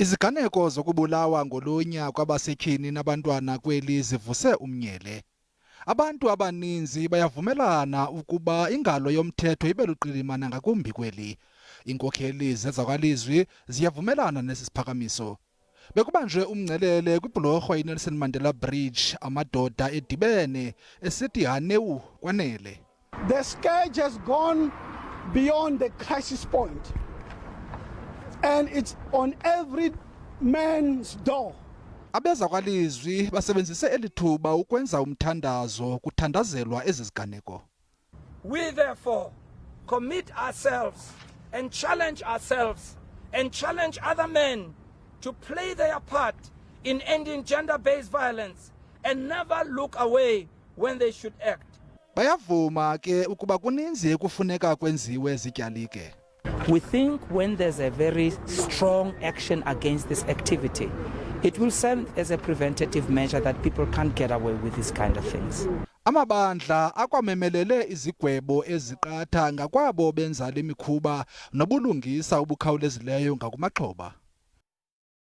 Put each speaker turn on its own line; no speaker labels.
Iziganeko zokubulawa ngolunya kwabasetyhini nabantwana kweli zivuse umnyele. Abantu abaninzi bayavumelana ukuba ingalo yomthetho ibe luqilima nangakumbi kweli. Iinkokheli zezakwalizwi ziyavumelana nesi siphakamiso. Bekubanjwe umngcelele kwibhulorho iNelson Mandela Bridge, amadoda edibene esithi hanewu kwanele.
The scourge has gone beyond the crisis point, and it's on every man's door.
Abezakwalizwi basebenzise elithuba ukwenza umthandazo kuthandazelwa ezi ziganeko.
We therefore commit ourselves and challenge other men to play their part in ending gender-based violence and never look away when they should act.
Bayavuma ke ukuba kuninzi ekufuneka kwenziwe zityalike.
We think when there's a very strong action against this activity, it will serve as a preventative measure that people can't get away with these kind of things.
Amabandla akwamemelele izigwebo eziqatha ngakwabo benza le mikhuba nobulungisa obukhawulezileyo ngakumaxhoba.